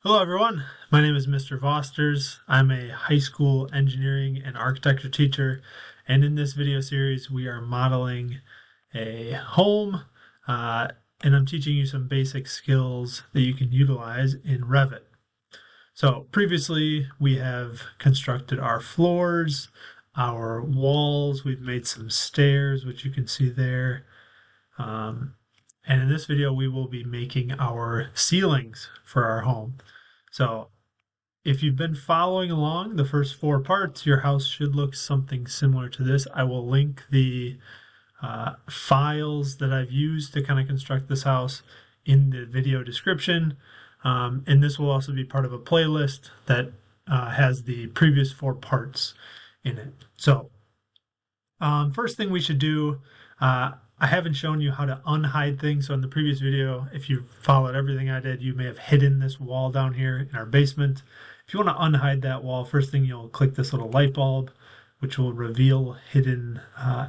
Hello everyone, my name is Mr. Vosters. I'm a high school engineering and architecture teacher, and in this video series we are modeling a home, uh, and I'm teaching you some basic skills that you can utilize in Revit. So previously we have constructed our floors, our walls, we've made some stairs, which you can see there. And in this video, we will be making our ceilings for our home. So if you've been following along the first four parts, your house should look something similar to this. I will link the files that I've used to kind of construct this house in the video description. And this will also be part of a playlist that has the previous four parts in it. So first thing we should do, I haven't shown you how to unhide things. So in the previous video, if you followed everything I did, you may have hidden this wall down here in our basement. If you want to unhide that wall, first thing you'll click this little light bulb, which will reveal hidden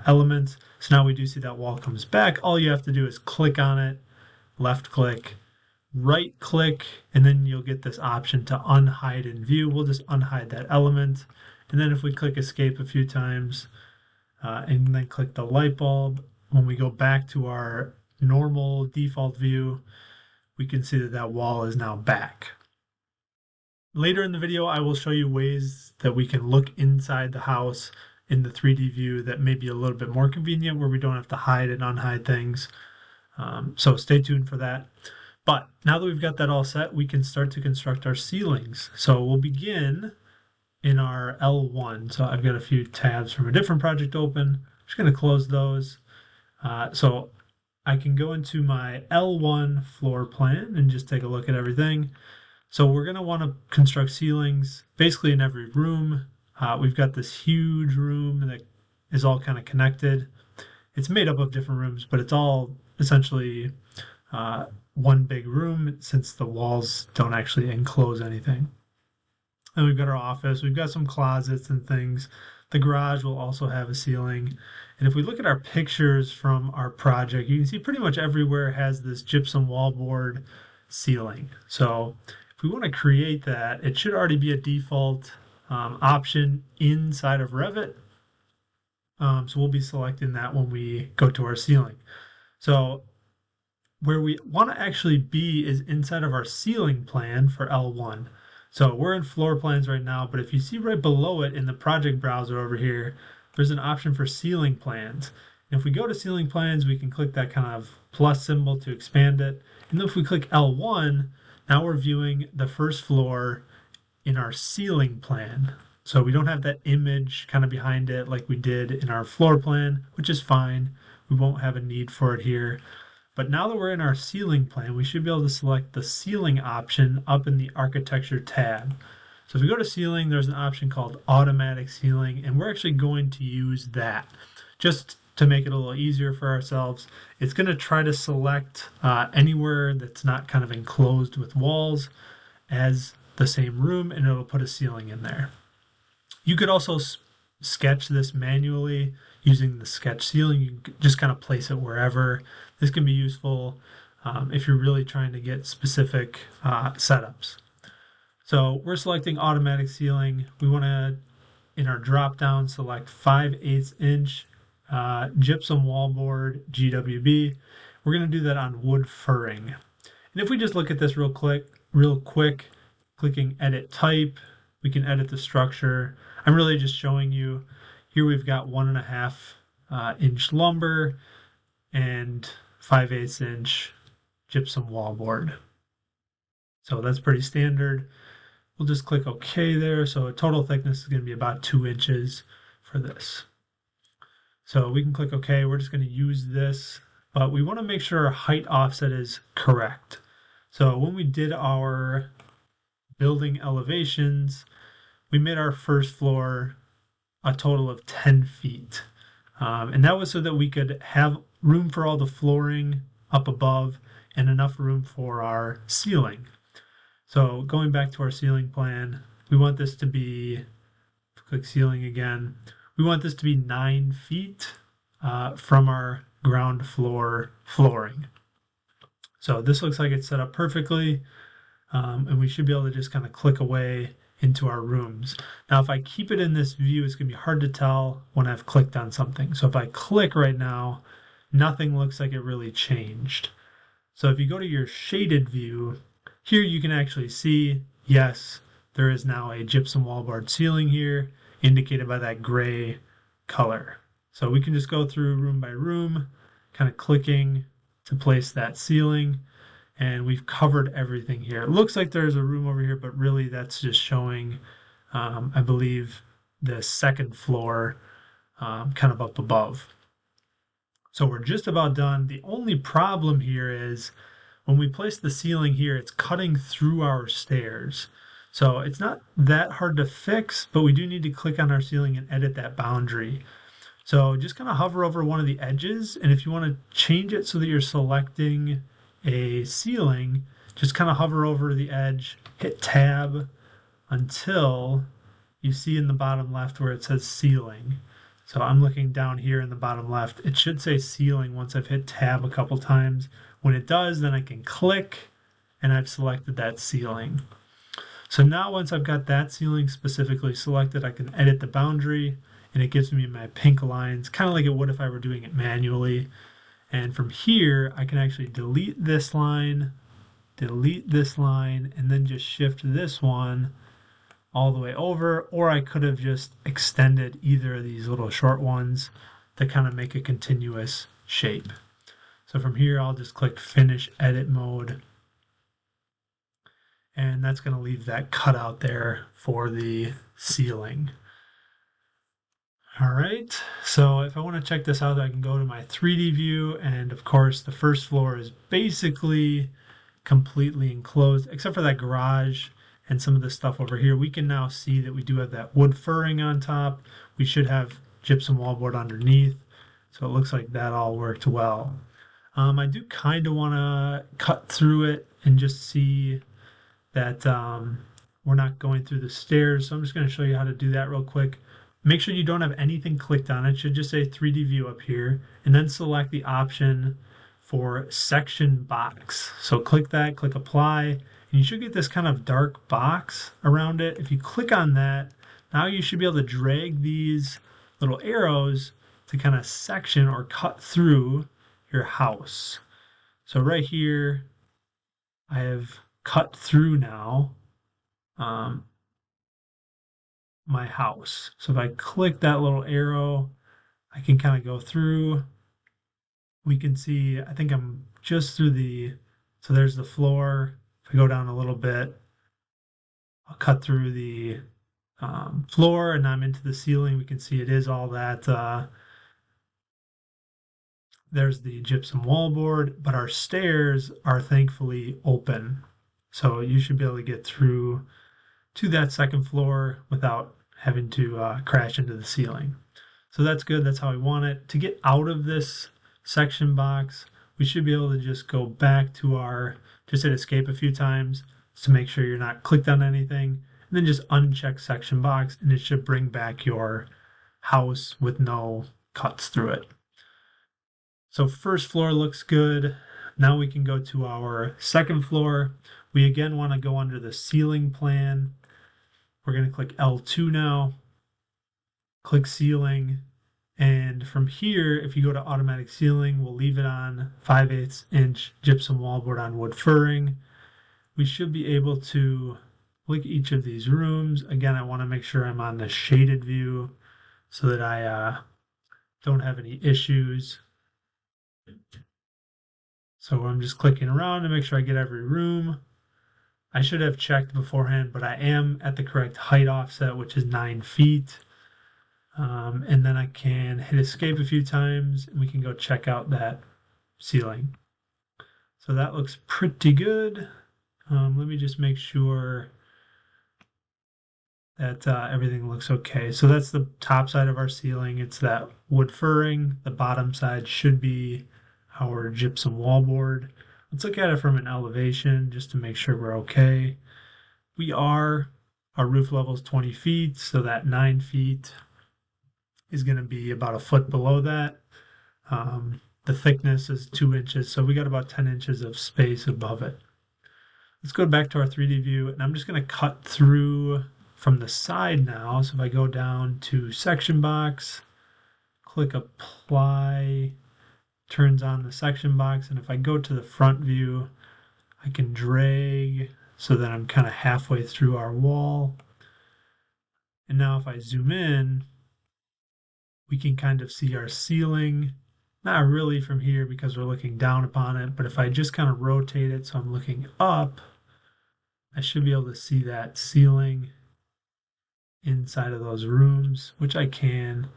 elements. So now we do see that wall comes back. All you have to do is click on it, left click, right click, and then you'll get this option to unhide in view. We'll just unhide that element. And then if we click escape a few times, and then click the light bulb, when we go back to our normal default view, we can see that that wall is now back. Later in the video, I will show you ways that we can look inside the house in the 3D view that may be a little bit more convenient, where we don't have to hide and unhide things. So stay tuned for that. But now that we've got that all set, we can start to construct our ceilings. So we'll begin in our L1. So I've got a few tabs from a different project open. I'm just going to close those. So I can go into my L1 floor plan and just take a look at everything. So we're going to want to construct ceilings basically in every room. We've got this huge room that is all kind of connected. It's made up of different rooms, but it's all essentially one big room since the walls don't actually enclose anything. And we've got our office, we've got some closets and things. The garage will also have a ceiling. And if we look at our pictures from our project, you can see pretty much everywhere has this gypsum wallboard ceiling. So if we want to create that, it should already be a default option inside of Revit. So we'll be selecting that when we go to our ceiling. So where we want to actually be is inside of our ceiling plan for L1. So we're in floor plans right now, but if you see right below it in the project browser over here, there's an option for ceiling plans. And if we go to ceiling plans, we can click that kind of plus symbol to expand it. And then if we click L1, now we're viewing the first floor in our ceiling plan. So we don't have that image kind of behind it like we did in our floor plan, which is fine. We won't have a need for it here. But now that we're in our ceiling plan, we should be able to select the ceiling option up in the architecture tab. So if we go to ceiling, there's an option called automatic ceiling, and we're actually going to use that just to make it a little easier for ourselves. It's going to try to select anywhere that's not kind of enclosed with walls as the same room, and it'll put a ceiling in there. You could also sketch this manually using the sketch ceiling. You can just kind of place it wherever. This can be useful if you're really trying to get specific setups. So we're selecting automatic ceiling. We want to, in our drop down, select 5/8 inch gypsum wallboard GWB. We're going to do that on wood furring. And if we just look at this real quick, clicking edit type, we can edit the structure. I'm really just showing you, here we've got 1.5 inch lumber and 5/8 inch gypsum wallboard. So that's pretty standard. We'll just click OK there. So total thickness is going to be about 2 inches for this. So we can click OK. We're just going to use this, but we want to make sure our height offset is correct. So when we did our building elevations, we made our first floor a total of 10 feet. And that was so that we could have room for all the flooring up above and enough room for our ceiling. So going back to our ceiling plan, we want this to be, click ceiling again, we want this to be 9 feet from our ground floor flooring. So this looks like it's set up perfectly. and we should be able to just kind of click away into our rooms. Now, if I keep it in this view, it's going to be hard to tell when I've clicked on something. So if I click right now, nothing looks like it really changed. So if you go to your shaded view, here you can actually see, yes, there is now a gypsum wallboard ceiling here, indicated by that gray color. So we can just go through room by room, kind of clicking to place that ceiling, and we've covered everything here. It looks like there's a room over here, but really that's just showing, I believe, the second floor kind of up above. So we're just about done. The only problem here is when we place the ceiling here, it's cutting through our stairs. So it's not that hard to fix, but we do need to click on our ceiling and edit that boundary. So just kind of hover over one of the edges, and if you want to change it so that you're selecting a ceiling, just kind of hover over the edge, hit tab until you see in the bottom left where it says ceiling. So I'm looking down here in the bottom left. It should say ceiling once I've hit tab a couple times. When it does, then I can click and I've selected that ceiling. So now once I've got that ceiling specifically selected, I can edit the boundary and it gives me my pink lines, kind of like it would if I were doing it manually. And from here, I can actually delete this line, and then just shift this one all the way over, or I could have just extended either of these little short ones to kind of make a continuous shape. So from here, I'll just click Finish Edit Mode, and that's going to leave that cutout there for the ceiling. All right, so if I want to check this out, I can go to my 3D view, and of course the first floor is basically completely enclosed, except for that garage and some of the stuff over here. We can now see that we do have that wood furring on top. We should have gypsum wallboard underneath, so it looks like that all worked well. I do kind of want to cut through it and just see that we're not going through the stairs, so I'm just going to show you how to do that real quick. Make sure you don't have anything clicked on it. It should just say 3D view up here, and then select the option for section box. So click that, click apply, and you should get this kind of dark box around it. If you click on that, now you should be able to drag these little arrows to kind of section or cut through your house. So right here, I have cut through now my house. So if I click that little arrow, I can kind of go through. We can see, I think I'm just through so there's the floor. If I go down a little bit, I'll cut through the floor and I'm into the ceiling. We can see it is all that. There's the gypsum wallboard, but our stairs are thankfully open. So you should be able to get through to that second floor without having to crash into the ceiling. So that's good. That's how we want it. To get out of this section box, we should be able to just go back to just hit escape a few times to make sure you're not clicked on anything, and then just uncheck section box, and it should bring back your house with no cuts through it. So first floor looks good. Now we can go to our second floor. We again want to go under the ceiling plan. We're going to click L2 now, click ceiling, and from here, if you go to automatic ceiling, we'll leave it on 5/8 inch gypsum wallboard on wood furring. We should be able to click each of these rooms. Again, I want to make sure I'm on the shaded view so that I don't have any issues. So I'm just clicking around to make sure I get every room. I should have checked beforehand, but I am at the correct height offset, which is 9 feet. And then I can hit escape a few times and we can go check out that ceiling. So that looks pretty good. Let me just make sure that everything looks okay. So that's the top side of our ceiling. It's that wood furring. The bottom side should be our gypsum wallboard. Let's look at it from an elevation just to make sure we're okay. Our roof level is 20 feet, so that 9 feet is going to be about a foot below that. The thickness is 2 inches, so we got about 10 inches of space above it. let's go back to our 3D view, and I'm just going to cut through from the side now. So if I go down to section box, click apply, turns on the section box, and if I go to the front view, I can drag so that I'm kind of halfway through our wall. And now if I zoom in, we can kind of see our ceiling. Not really from here because we're looking down upon it, but if I just kind of rotate it so I'm looking up, I should be able to see that ceiling inside of those rooms, which I can.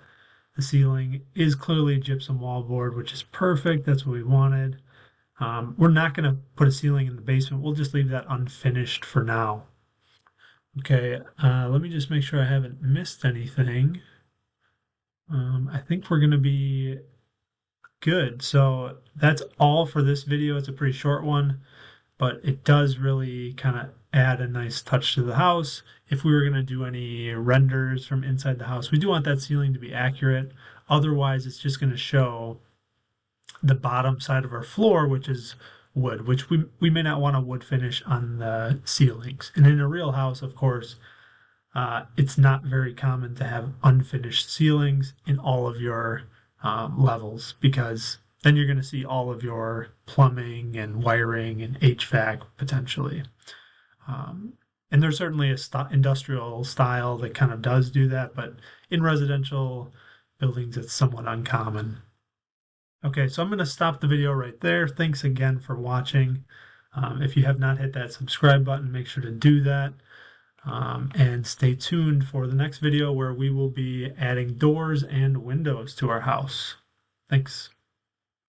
The ceiling is clearly gypsum wallboard, which is perfect. That's what we wanted. We're not going to put a ceiling in the basement. We'll just leave that unfinished for now. Okay, let me just make sure I haven't missed anything. I think we're going to be good. So that's all for this video. It's a pretty short one, but it does really kind of add a nice touch to the house. If we were going to do any renders from inside the house, we do want that ceiling to be accurate. Otherwise, it's just going to show the bottom side of our floor, which is wood, which we may not want a wood finish on the ceilings. And in a real house, of course, it's not very common to have unfinished ceilings in all of your levels, because then you're going to see all of your plumbing and wiring and HVAC potentially. And there's certainly a industrial style that kind of does do that, but in residential buildings, it's somewhat uncommon. Okay, so I'm going to stop the video right there. Thanks again for watching. If you have not hit that subscribe button, make sure to do that. And stay tuned for the next video where we will be adding doors and windows to our house. Thanks.